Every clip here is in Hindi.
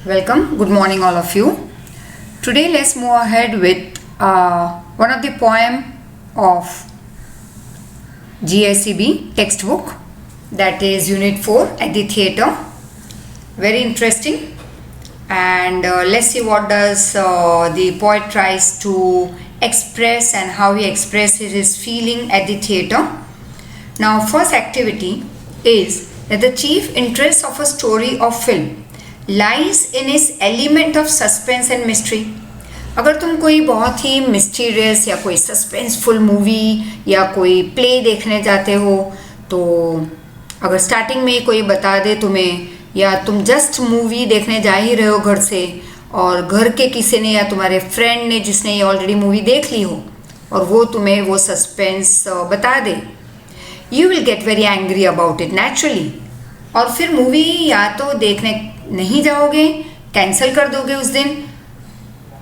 Welcome, good morning all of you. Today let's move ahead with one of the poem of GSEB textbook, that is Unit 4 at the theatre. Very interesting, and let's see what does the poet tries to express and how he expresses his feeling at the theatre. Now first activity is that the chief interest of a story of film lies in its element of suspense and mystery. अगर तुम कोई बहुत ही मिस्टीरियस या कोई सस्पेंसफुल मूवी या कोई प्ले देखने जाते हो, तो अगर स्टार्टिंग में कोई बता दे तुम्हें, या तुम जस्ट मूवी देखने जा ही रहे हो घर से और घर के किसी ने या तुम्हारे फ्रेंड ने जिसने ये ऑलरेडी मूवी देख ली हो और वो तुम्हें वो सस्पेंस बता दे, you will get very angry about it naturally. और फिर मूवी या तो देखने नहीं जाओगे, कैंसिल कर दोगे उस दिन,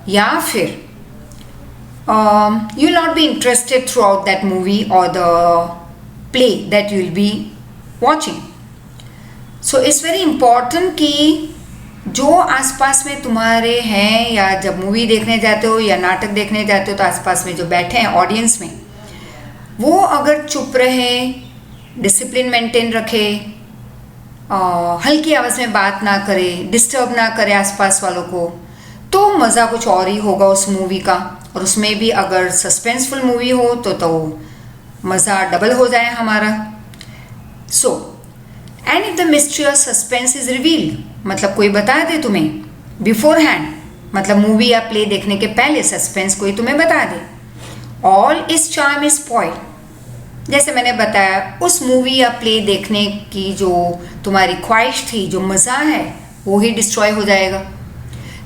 या फिर you will not be interested throughout that movie और the play that you will be watching. So it's very important कि जो आसपास में तुम्हारे हैं, या जब मूवी देखने जाते हो या नाटक देखने जाते हो तो आसपास में जो बैठे हैं ऑडियंस में, वो अगर चुप रहे, डिसिप्लिन मेंटेन रखे, हल्की आवाज़ में बात ना करे, डिस्टर्ब ना करे आसपास वालों को, तो मज़ा कुछ और ही होगा उस मूवी का. और उसमें भी अगर सस्पेंसफुल मूवी हो तो मज़ा डबल हो जाए हमारा. So and if the mystery और सस्पेंस इज रिवील्ड, मतलब कोई बता दे तुम्हें बिफोर हैंड, मतलब मूवी या प्ले देखने के पहले सस्पेंस कोई तुम्हें बता दे, all is charm is spoiled. जैसे मैंने बताया, उस मूवी या प्ले देखने की जो तुम्हारी ख्वाहिश थी, जो मज़ा है, वो ही डिस्ट्रॉय हो जाएगा.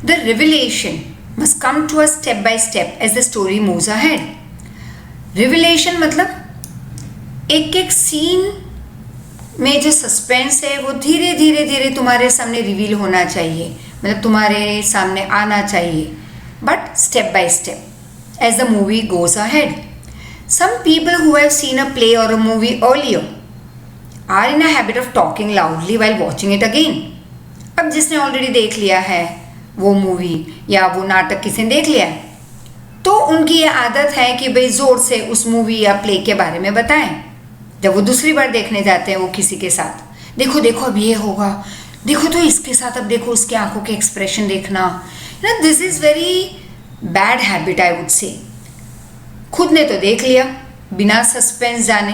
The revelation must come to a step by step as the story moves ahead. Revelation मतलब एक एक सीन में जो सस्पेंस है वो धीरे धीरे धीरे तुम्हारे सामने रिवील होना चाहिए, मतलब तुम्हारे सामने आना चाहिए, but step by step as the movie goes ahead. Some people who have seen a play or a movie earlier are in a habit of talking loudly while watching it again. अब जिसने ऑलरेडी देख लिया है वो मूवी या वो नाटक किसी ने देख लिया है, तो उनकी ये आदत है कि भाई ज़ोर से उस मूवी या प्ले के बारे में बताएं. जब वो दूसरी बार देखने जाते हैं वो किसी के साथ, देखो देखो अब ये होगा, देखो तो इसके साथ, अब देखो उसके आंखों के एक्सप्रेशन देखना. This is very bad habit I would say. खुद ने तो देख लिया बिना सस्पेंस जाने,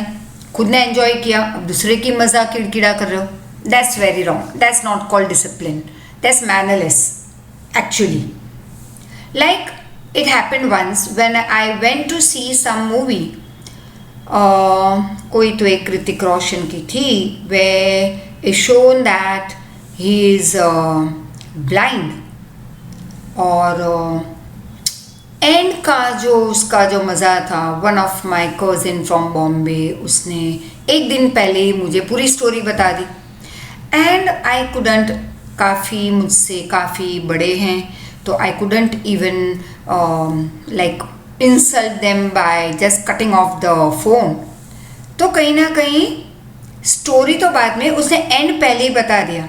खुद ने एंजॉय किया, अब दूसरे की मज़ा किड़किड़ा कर रहे हो. That's very wrong. That's not called discipline. That's mannerless actually. Like it happened once when I went to see some movie. कोई तो एक ऋतिक रोशन की थी, way is shown that he is blind, और एंड का जो उसका जो मज़ा था, one of my cousin from Bombay, उसने एक दिन पहले ही मुझे पूरी स्टोरी बता दी. एंड आई कुडंट, काफ़ी मुझसे काफ़ी बड़े हैं, तो I couldn't even like insult them by just cutting of the phone. तो कहीं ना कहीं स्टोरी तो बाद में उसने एंड पहले ही बता दिया,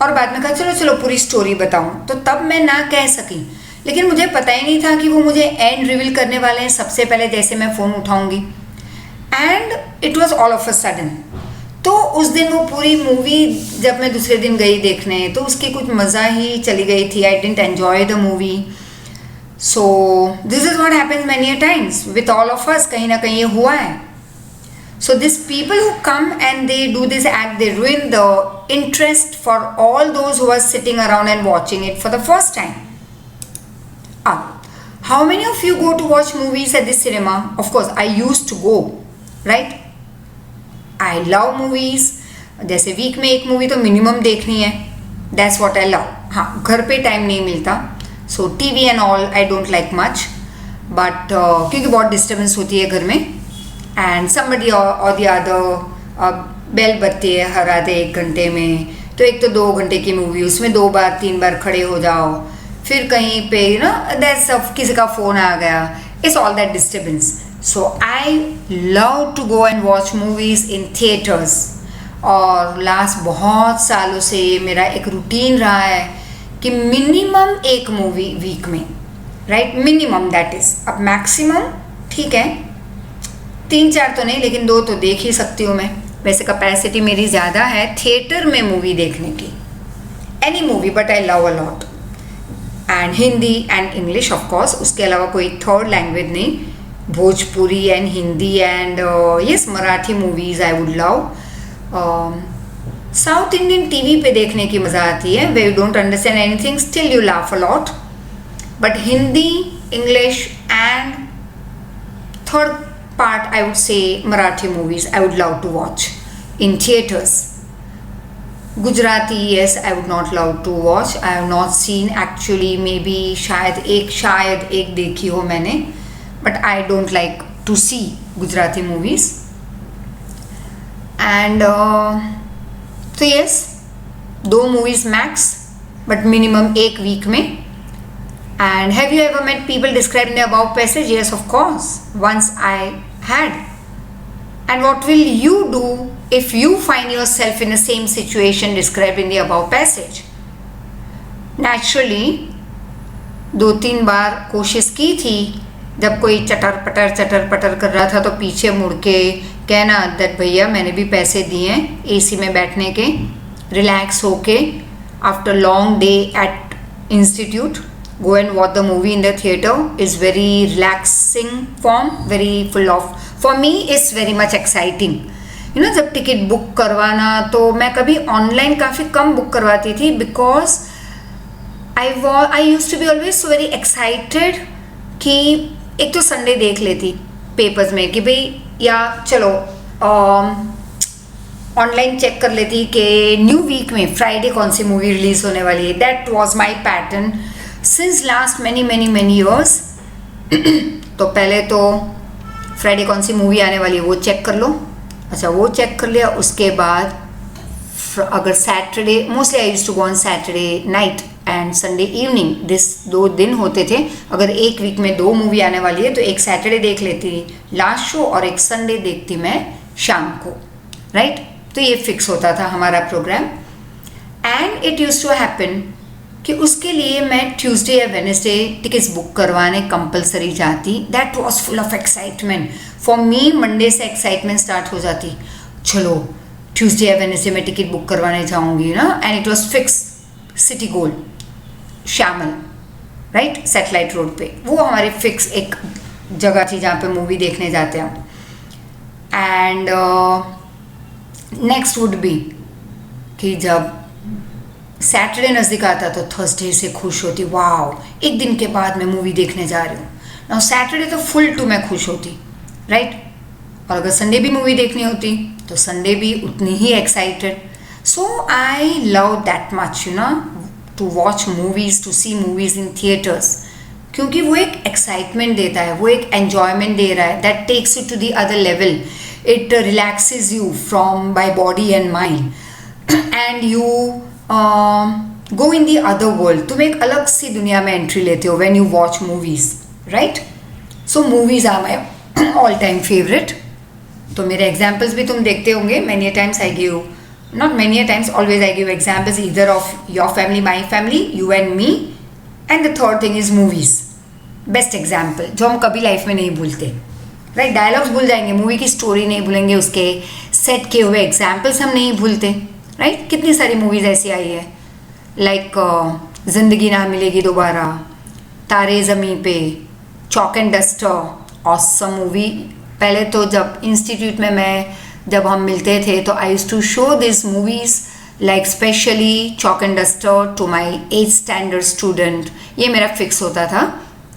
और बाद में कहा चलो चलो पूरी स्टोरी बताऊं, तो तब मैं ना कह सकी. लेकिन मुझे पता ही नहीं था कि वो मुझे एंड रिवील करने वाले हैं सबसे पहले जैसे मैं फ़ोन उठाऊंगी. And it was all of a sudden. तो उस दिन वो पूरी मूवी जब मैं दूसरे दिन गई देखने, तो उसकी कुछ मज़ा ही चली गई थी. I didn't enjoy the movie. So this is what happens many a times with all of us. कहीं ना कहीं ये हुआ है. So this people who come and they do this act, they ruin the interest for all those who are sitting around and watching it for the first time. How many of you go to watch movies at the cinema? Of course, I used to go, right? I love movies. जैसे वीक में एक मूवी तो मिनिमम देखनी है. That's what I love. हाँ, घर पे टाइम नहीं मिलता, so TV and all I don't like much. But क्योंकि बहुत डिस्टर्बेंस होती है घर में, and somebody or the other bell बजती है हर आधे एक घंटे में, तो एक तो 2 घंटे की मूवी, उसमें 2 बार 3 बार खड़े हो जाओ, फिर कहीं पे दैट्स किसी का फ़ोन आ गया, it's all that disturbance. So I love to go and watch movies in theatres. और लास्ट बहुत सालों से मेरा एक रूटीन रहा है कि मिनिमम एक मूवी वीक में, राइट, मिनिमम दैट इज, अब मैक्सिमम ठीक है 3-4 तो नहीं लेकिन 2 तो देख ही सकती हूँ मैं। वैसे कैपेसिटी मेरी ज़्यादा है थिएटर में मूवी देखने की, any movie, but I love a lot, and Hindi and English of course, उसके अलावा कोई थर्ड लैंग्वेज नहीं, Bhojpuri and Hindi and yes Marathi movies I would love. South Indian TV पे देखने की मज़ा आती है, way you don't understand anything still you laugh a lot, but Hindi, English and third part I would say Marathi movies I would love to watch in theaters. Gujarati, yes, I would not love to watch. I have not seen actually, maybe शायद एक देखी हो मैंने, but I don't like to see Gujarati movies. And so yes, 2 movies max, but minimum एक week में. And have you ever met people described in the above passage? Yes, of course. Once I had. And what will you do if you find yourself in the same situation described in the above passage? Naturally, 2-3 बार कोशिश की थी, जब कोई चटर पटर कर रहा था तो पीछे मुड़ के कहना दैट भैया मैंने भी पैसे दिए हैं एसी में बैठने के, रिलैक्स होके after long day at institute, go and watch the movie in the theater is very relaxing form, very full of, for me it's very much exciting, you know, जब टिकट बुक करवाना तो मैं कभी ऑनलाइन काफ़ी कम बुक करवाती थी, because I use to be always so very excited कि एक तो संडे देख लेती पेपर्स में कि भाई, या चलो ऑनलाइन चेक कर लेती कि न्यू वीक में फ्राइडे कौन सी मूवी रिलीज होने वाली है। That was my pattern since last many years. तो पहले तो फ्राइडे कौन सी मूवी आने वाली है वो चेक कर लो, अच्छा वो चेक कर लिया, उसके बाद अगर Saturday, mostly I used to go on Saturday night and Sunday evening, this 2 दिन होते थे। अगर एक वीक में 2 मूवी आने वाली है तो एक सैटरडे देख लेती लास्ट शो और एक संडे देखती मैं शाम को, राइट। तो ये फिक्स होता था हमारा programme. And it used to happen कि उसके लिए मैं ट्यूसडे या वेडनेसडे टिकट्स बुक करवाने कंपलसरी जाती। That was full of excitement for me. Monday से एक्साइटमेंट स्टार्ट हो जाती, चलो ट्यूसडे या वेडनेसडे में टिकट बुक करवाने जाऊंगी ना। And it was fix, city gold, Shyamal, right, satellite road पे, वो हमारी फिक्स एक जगह थी जहाँ पे मूवी देखने जाते हैं। एंड नेक्स्ट वुड बी कि जब सैटरडे नज़दीक आता तो थर्सडे से खुश होती, वाह एक दिन के बाद मैं मूवी देखने जा रही हूँ ना। सैटरडे तो फुल टू मैं खुश होती, राइट। और अगर संडे भी मूवी देखनी होती तो संडे भी उतनी ही excited. So I love that much, you know, to watch movies, to see movies in theatres, क्योंकि वो एक एक्साइटमेंट देता है, वो एक एन्जॉयमेंट दे रहा है। That takes you to the other level, it relaxes you from by body and mind, and you go in the other world. तुम एक अलग सी दुनिया में एंट्री लेते हो when you watch movies, right. So movies are my all time favourite. तो मेरे एग्जाम्पल्स भी तुम देखते होंगे। Many times I give, not many times, always I give examples either of your family, my family, you and me, and the third thing is movies. Best example जो हम कभी लाइफ में नहीं भूलते, राइट। डायलॉग्स भूल जाएंगे, मूवी की स्टोरी नहीं भूलेंगे, उसके सेट किए हुए एग्जाम्पल्स हम नहीं भूलते, राइट। कितनी सारी मूवीज़ ऐसी आई है, लाइक ज़िंदगी ना मिलेगी दोबारा, तारे ज़मीं पे, chalk and duster, awesome movie. पहले तो जब इंस्टीट्यूट में जब हम मिलते थे तो I used to show this movies, like specially chalk and duster to my 8th standard student. ये मेरा फिक्स होता था,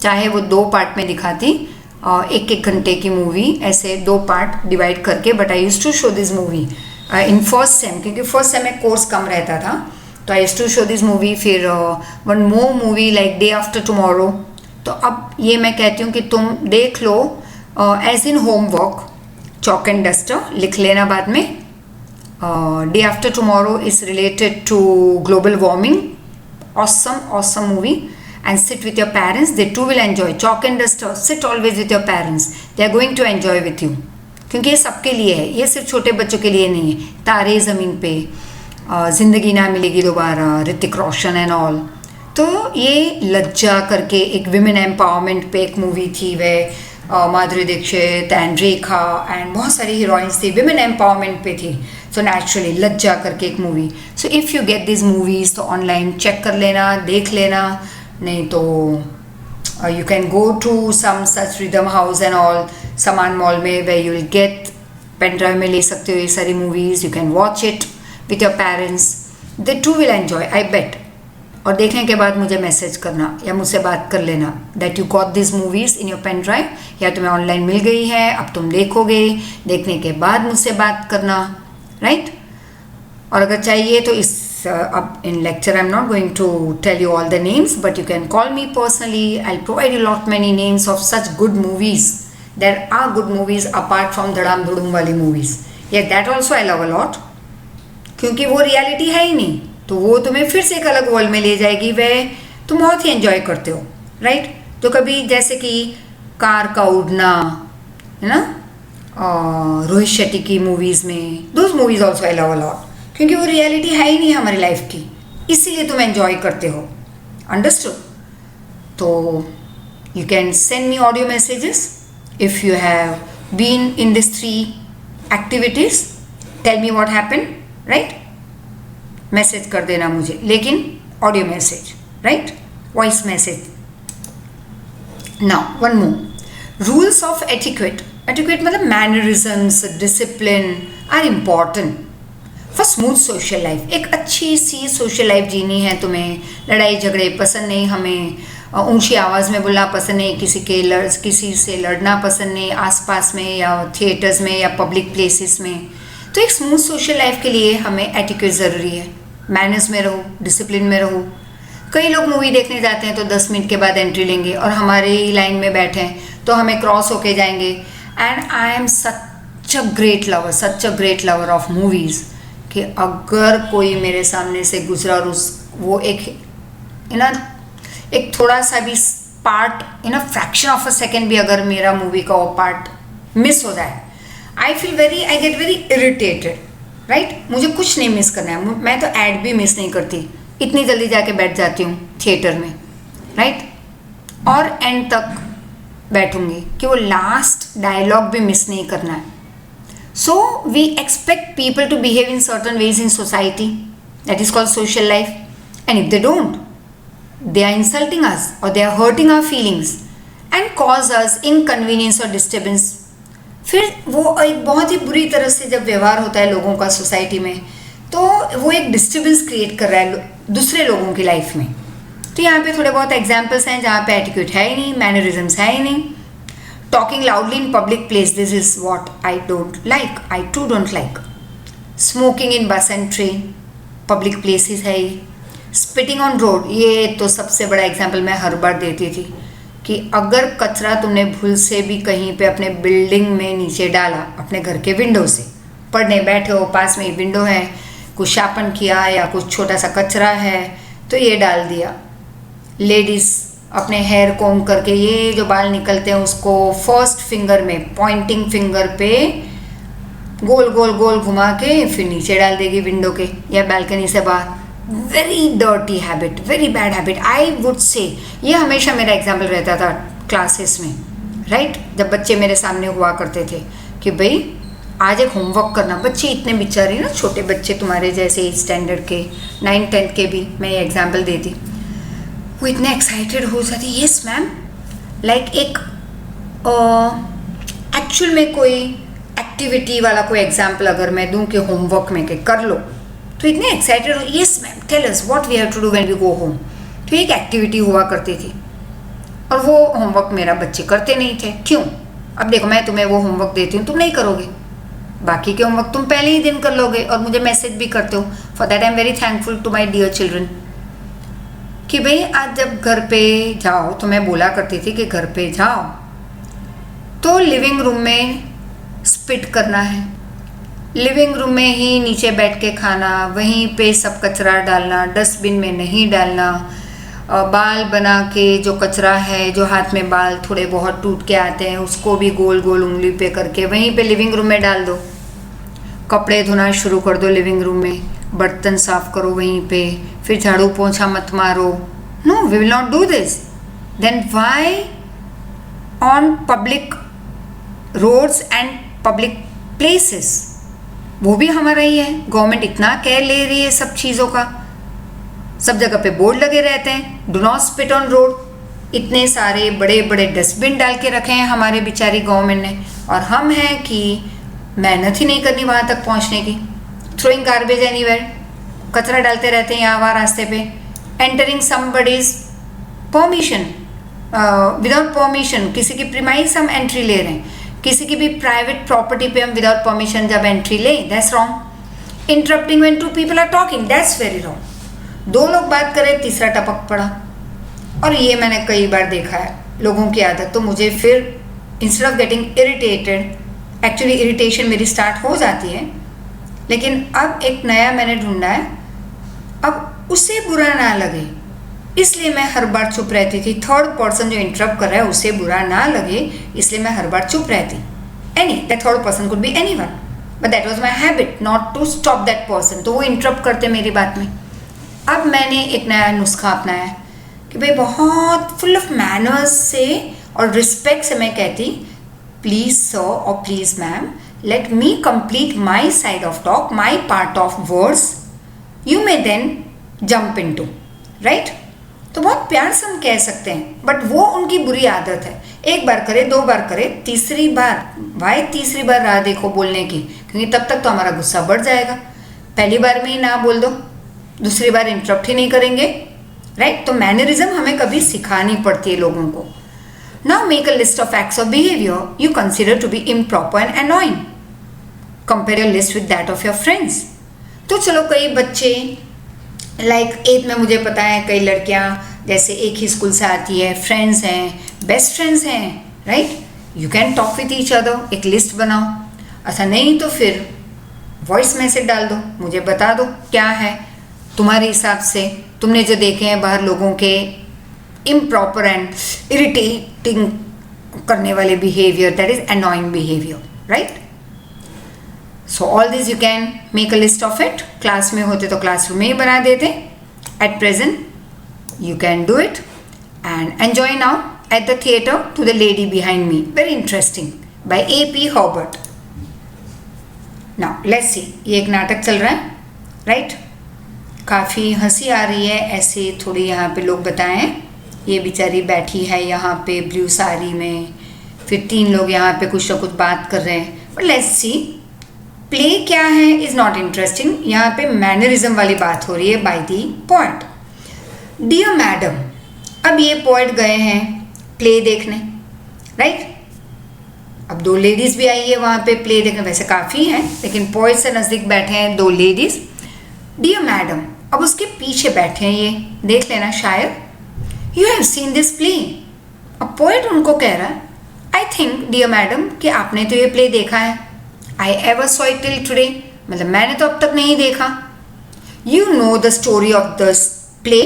चाहे वो 2 पार्ट में दिखाती, 1-1 घंटे की मूवी, ऐसे 2 पार्ट डिवाइड करके, but I used to show this movie in first sem, क्योंकि फर्स्ट सेम में कोर्स कम रहता था, तो I used to show this movie. फिर one more movie like day after tomorrow. तो अब ये मैं कहती हूँ कि तुम देख लो as in homework, chalk and duster लिख लेना बाद में। Day after tomorrow is related to global warming, awesome movie, and sit with your parents, they too will enjoy. Chalk and Duster, sit always with your parents, they are going to enjoy with you, क्योंकि ये सबके लिए है, ये सिर्फ छोटे बच्चों के लिए नहीं है। तारे ज़मीन पे, ज़िंदगी ना मिलेगी दोबारा, ऋतिक रोशन एंड ऑल। तो ये लज्जा करके एक विमेन एम्पावरमेंट पे एक मूवी थी, वह Madhuri Dixit and Rekha and बहुत सारी हीरोइंस थी, विमेन एम्पावरमेंट पे थी। सो नेचुरली लज्जा करके एक movie. So if you get this movies तो ऑनलाइन चेक कर लेना, देख लेना, नहीं तो you can go to some such rhythm house and all, सामान मॉल में, where you will get pen drive में ले सकते हो ये सारी movies. You can watch it with your parents, they too will enjoy, I bet. और देखने के बाद मुझे मैसेज करना या मुझसे बात कर लेना that you got this movies in your pen drive, या तुम्हें ऑनलाइन मिल गई है, अब तुम देखोगे, देखने के बाद मुझसे बात करना, राइट। और अगर चाहिए तो इस अब in lecture I'm not going to tell you all the names, but you can call me personally. I'll provide you lot many names of such good movies. There are good movies apart from धड़ाम धुड़ूम वाली movies. Yeah, that also I love a lot. क्योंकि वो रियलिटी है ही नहीं, तो वो तुम्हें फिर से एक अलग वर्ल्ड में ले जाएगी, वह तुम बहुत ही एंजॉय करते हो, राइट। तो कभी जैसे कि कार का उड़ना, है ना, रोहित शेट्टी की मूवीज़ में, those movies also I love a lot, क्योंकि वो रियलिटी है ही नहीं हमारी लाइफ की, इसीलिए तुम एंजॉय करते हो, अंडरस्टूड। तो you can send me audio messages if you have been in this 3 activities, tell me what happen, right. Message कर देना मुझे, लेकिन audio message, right, voice message. Now one more, rules of etiquette. Etiquette मतलब mannerisms, discipline are important for smooth social life. एक अच्छी सी सोशल लाइफ जीनी है तुम्हें, लड़ाई झगड़े पसंद नहीं हमें, ऊंची आवाज़ में बोलना पसंद नहीं, किसी से लड़ना पसंद नहीं, आसपास में या थिएटर्स में या पब्लिक प्लेसेस में। तो एक स्मूथ सोशल लाइफ के लिए हमें एटिक्वेट ज़रूरी है। मैनर्स में रहो, डिसिप्लिन में रहो। कई लोग मूवी देखने जाते हैं तो 10 मिनट के बाद एंट्री लेंगे और हमारे ही लाइन में बैठे हैं तो हमें क्रॉस होके जाएंगे। And I am such a great lover of movies कि अगर कोई मेरे सामने से गुजरा और वो एक थोड़ा सा भी part fraction of a second भी अगर मेरा मूवी का वो पार्ट मिस हो जाए, I get very irritated, right. मुझे कुछ नहीं मिस करना है, मैं तो ऐड भी मिस नहीं करती, इतनी जल्दी जाके बैठ जाती हूँ थिएटर में, राइट। और एंड तक बैठूंगी कि वो लास्ट डायलॉग भी मिस नहीं करना है। So we expect people to behave in certain ways in society, that is called social life, and if they don't, they are insulting us or they are hurting our feelings and cause us inconvenience or disturbance. फिर वो एक बहुत ही बुरी तरह से जब व्यवहार होता है लोगों का सोसाइटी में, तो वो एक डिस्टर्बेंस क्रिएट कर रहा है दूसरे लोगों की लाइफ में। तो यहाँ पे थोड़े बहुत एग्जाम्पल्स हैं जहाँ पे एटिक्यूट है ही नहीं, मैनरिज्म्स है ही नहीं। Talking loudly in public place, this is what I don't like. I too don't like. Smoking in bus and train, public places है ये। Spitting on road, ये तो सबसे बड़ा एग्जाम्पल मैं हर बार देती थी कि अगर कचरा तुमने भूल से भी कहीं पे अपने बिल्डिंग में नीचे डाला, अपने घर के विंडो से, पढ़ने बैठे हो, पास में ही विंडो है, कुछ शापन किया या कुछ छोटा सा कचरा है तो ये डाल दिया। लेडीज़ अपने हेयर कोम करके ये जो बाल निकलते हैं उसको फर्स्ट फिंगर में, पॉइंटिंग फिंगर पे गोल गोल गोल घुमा के फिर नीचे डाल देगी विंडो के या बालकनी से बाहर। Very dirty habit, very bad habit, I would say. ये हमेशा मेरा एग्जाम्पल रहता था क्लासेस में, राइट। जब बच्चे मेरे सामने हुआ करते थे कि भाई आज एक होमवर्क करना, बच्चे इतने बेचारे ना, छोटे बच्चे तुम्हारे जैसे 8 स्टैंडर्ड के, 9, 10 के भी मैं ये एग्जाम्पल देती, वो इतने एक्साइटेड हो जाती, यस मैम, लाइक एक एक्चुअल में कोई एक्टिविटी वाला कोई एग्जाम्पल अगर मैं दूं कि होमवर्क में के कर लो, तो इतने एक्साइटेड हो, yes ma'am tell us what we have to do when we go home. तो एक एक्टिविटी हुआ करती थी और वो होमवर्क मेरा बच्चे करते नहीं थे। क्यों? अब देखो मैं तुम्हें वो होमवर्क देती हूँ, तुम नहीं करोगे, बाकी के होमवर्क तुम पहले ही दिन कर लोगे और मुझे मैसेज भी करते हो। For that I am very thankful to my dear children कि भाई आज जब घर पे जाओ, तो मैं बोला करती थी कि घर पे जाओ तो लिविंग रूम में स्पिट करना है, लिविंग रूम में ही नीचे बैठ के खाना, वहीं पे सब कचरा डालना, डस्टबिन में नहीं डालना, बाल बना के जो कचरा है, जो हाथ में बाल थोड़े बहुत टूट के आते हैं, उसको भी गोल गोल उंगली पे करके वहीं पे लिविंग रूम में डाल दो। कपड़े धोना शुरू कर दो लिविंग रूम में, बर्तन साफ करो वहीं पे, फिर झाड़ू पोंछा मत मारो। No, we will not do this. Then why on public roads and public places? वो भी हमारा ही है। गवर्नमेंट इतना केयर ले रही है सब चीज़ों का, सब जगह पे बोर्ड लगे रहते हैं, do not spit on road. इतने सारे बड़े बड़े डस्टबिन डाल के रखे हैं हमारे बेचारी गवर्नमेंट ने, और हम हैं कि मेहनत ही नहीं करनी वहाँ तक पहुँचने की। थ्रोइंग गार्बेज एनीवेयर, कचरा डालते रहते हैं यहाँ वहाँ रास्ते पे। Entering somebody's permission without permission, किसी की प्रीमाइस हम एंट्री ले रहे हैं, किसी की भी प्राइवेट प्रॉपर्टी पे हम विदाउट परमिशन जब एंट्री ले, that's wrong. Interrupting when two people are talking, that's very wrong. दो लोग बात करें, तीसरा टपक पड़ा। और ये मैंने कई बार देखा है लोगों की आदत। तो मुझे फिर instead of getting irritated, actually irritation मेरी स्टार्ट हो जाती है, लेकिन अब एक नया मैंने ढूंढा है, अब उसे बुरा ना लगे इसलिए मैं हर बार चुप रहती थी। थर्ड पर्सन जो इंटरप्ट कर रहा है उसे बुरा ना लगे इसलिए मैं हर बार चुप रहती। That third person could be anyone, but that was my habit not to stop that person. तो वो इंटरप्ट करते मेरी बात में। अब मैंने एक नया नुस्खा अपनाया है कि भाई बहुत फुल ऑफ मैनर्स से और रिस्पेक्ट से मैं कहती, प्लीज सर और please ma'am, let me complete my side of talk, my part of words, you may then jump in too, right. तो बहुत प्यार से हम कह सकते हैं, बट वो उनकी बुरी आदत है। एक बार करे, दो बार करे, तीसरी बार भाई तीसरी बार राह देखो बोलने की, क्योंकि तब तक तो हमारा गुस्सा बढ़ जाएगा। पहली बार में ही ना बोल दो, दूसरी बार इंटरप्ट ही नहीं करेंगे, राइट। तो मैनरिज्म हमें कभी सिखानी पड़ती है लोगों को। Now make a list of acts of behaviour you consider to be improper and annoying, compare your list with that of your friends. तो चलो, कई बच्चे लाइक एथ में मुझे पता है कई लड़कियां जैसे एक ही स्कूल से आती है, फ्रेंड्स हैं, बेस्ट फ्रेंड्स हैं, right. You can talk with each other, एक लिस्ट बनाओ। ऐसा नहीं तो फिर वॉइस मैसेज डाल दो, मुझे बता दो क्या है तुम्हारे हिसाब से, तुमने जो देखे हैं बाहर लोगों के इम्प्रॉपर एंड इरिटेटिंग करने वाले behaviour, that is annoying behaviour, right. So all this you can make a list of it. Class में होते तो क्लासरूम में ही बना देते, at present you can do it and enjoy now at the theater to the lady behind me, very interesting, by A.P. Herbert. Now let's see, ये एक नाटक चल रहा है, राइट। काफ़ी हंसी आ रही है, ऐसे थोड़ी यहाँ पे लोग बताए हैं। ये बेचारी बैठी है यहाँ पे ब्लू साड़ी में, फिर तीन लोग यहाँ पे कुछ ना कुछ बात कर रहे हैं, बट लेट्स सी प्ले क्या है इज नॉट इंटरेस्टिंग। यहाँ पे मैनरिज्म वाली बात हो रही है by the poet. Dear madam, अब ये पोएट गए हैं प्ले देखने, राइट। अब दो लेडीज भी आई है वहाँ पे प्ले देखने, वैसे काफ़ी हैं लेकिन पोएट से नज़दीक बैठे हैं दो लेडीज। डियर मैडम, अब उसके पीछे बैठे हैं, ये देख लेना शायद। You have seen this play. अब पोएट उनको कह रहा है, आई थिंक डियर मैडम कि आपने तो ये प्ले देखा है। I ever saw it till today, मतलब मैंने तो अब तक नहीं देखा। You know the story of the play,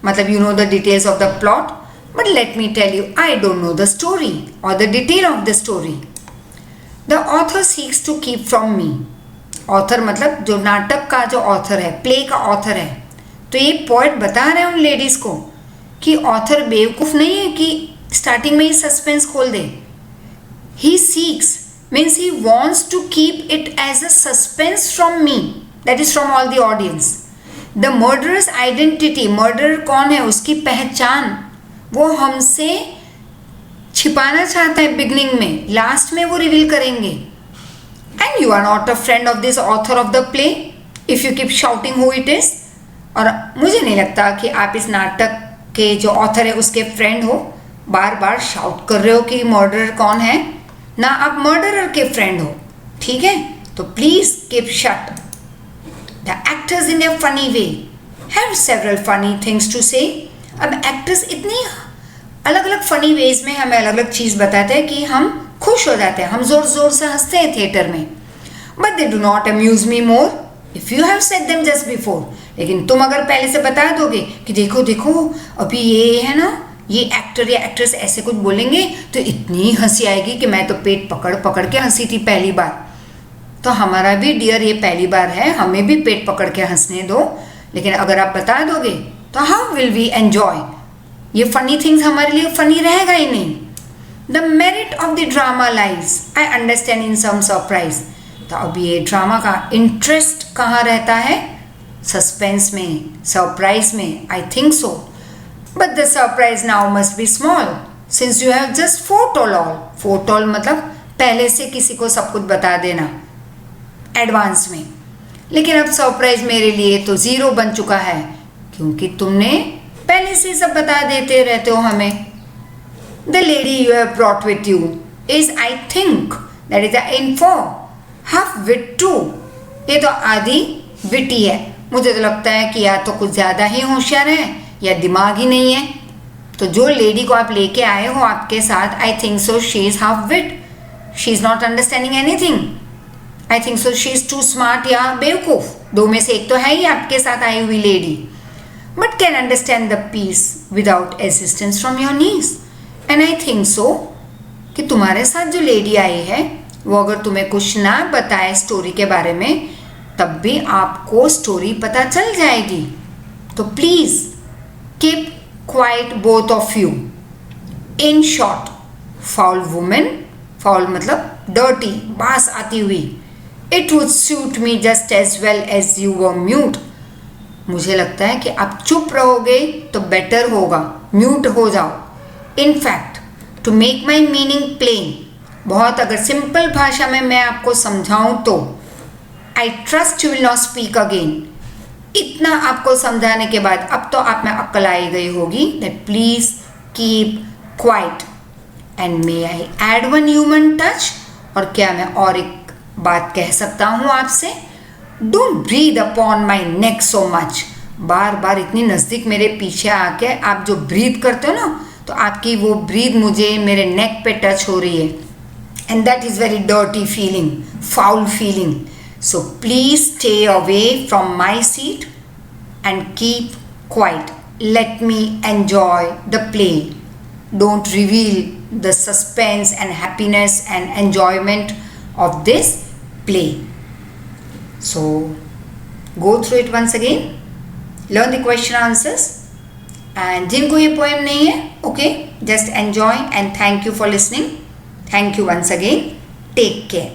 मतलब you know the details of the plot, but let me tell you, I don't know the story or the detail of the story. The author seeks to keep from me. Author मतलब जो नाटक का जो author है, play का author है। तो ये poet बता रहे हैं उन ladies को कि author बेवकूफ़ नहीं है कि starting में ही suspense खोल दे। He seeks means he wants to keep it as a suspense from me, that is from all the audience. The murderers identity, murder कौन है उसकी पहचान वो हमसे छिपाना चाहता है बिगनिंग में, लास्ट में वो रिवील करेंगे। And you are not a friend of this author of the play if you keep shouting who it is. और मुझे नहीं लगता कि आप इस नाटक के जो ऑथर है उसके फ्रेंड हो, बार बार शाउट कर रहे हो कि मर्डरर कौन है, ना आप मर्डरर के फ्रेंड हो, ठीक है। तो please keep shut. The actors in a funny way have several funny things to say. अब एक्टर्स इतनी अलग अलग फनी वेज में हमें अलग अलग चीज़ बताते हैं कि हम खुश हो जाते हैं, हम जोर जोर से हंसते हैं थिएटर में। But they do not amuse me more, if you have said them just before, लेकिन तुम अगर पहले से बता दोगे कि देखो देखो अभी ये है ना, ये एक्टर या एक्ट्रेस ऐसे कुछ बोलेंगे तो इतनी हंसी आएगी कि मैं तो पेट पकड़ पकड़ के हंसी थी पहली बार। तो हमारा भी डियर ये पहली बार है, हमें भी पेट पकड़ के हंसने दो। लेकिन अगर आप बता दोगे तो हाउ विल वी एंजॉय, ये फनी थिंग्स हमारे लिए फनी रहेगा ही नहीं। The merit of the drama lies I understand in some surprise. तो अब ये ड्रामा का इंटरेस्ट कहाँ रहता है? सस्पेंस में, सरप्राइज में, I think so. But the surprise now must be small since you have just foretold all. Foretold मतलब पहले से किसी को सब कुछ बता देना एडवांस में। लेकिन अब सरप्राइज मेरे लिए तो ज़ीरो बन चुका है, क्योंकि तुमने पहले से सब बता देते रहते हो हमें। The lady you have brought with you is, I think that is the info half wit too. ये तो आधी विटी है। मुझे तो लगता है कि या तो कुछ ज़्यादा ही होशियार है या दिमाग ही नहीं है। तो जो लेडी को आप लेके आए हो आपके साथ, I think so she is half wit, she is not understanding anything. I think so she is too smart या बेवकूफ़, दो में से एक तो है ही आपके साथ आई हुई lady. But can understand the piece without assistance from your knees. And I think so कि तुम्हारे साथ जो लेडी आई है वो अगर तुम्हें कुछ ना बताए स्टोरी के बारे में, तब भी आपको स्टोरी पता चल जाएगी। तो please keep quiet both of you. In short, foul women, foul मतलब डर्टी, बास आती हुई, it would suit me just as well as you were mute. मुझे लगता है कि आप चुप रहोगे तो बेटर होगा, म्यूट हो जाओ। In fact to make my meaning plain, बहुत अगर सिंपल भाषा में मैं आपको समझाऊं तो, I trust you will not speak again. इतना आपको समझाने के बाद अब तो आप में अक्ल आई गई होगी that please keep quiet. And may I add one human touch, और क्या मैं और एक बात कह सकता हूँ आपसे? Don't breathe upon my neck so much. बार बार इतनी नज़दीक मेरे पीछे आके आप जो ब्रीद करते हो ना, तो आपकी वो ब्रीद मुझे मेरे नेक पे टच हो रही है, and that is very dirty feeling, foul feeling. So please stay away from my seat and keep quiet. Let me enjoy the play. Don't reveal the suspense and happiness and enjoyment of this play. So go through it once again. Learn the question answers. And जिनको ये poem नहीं है, okay, just enjoy and thank you for listening. Thank you once again. Take care.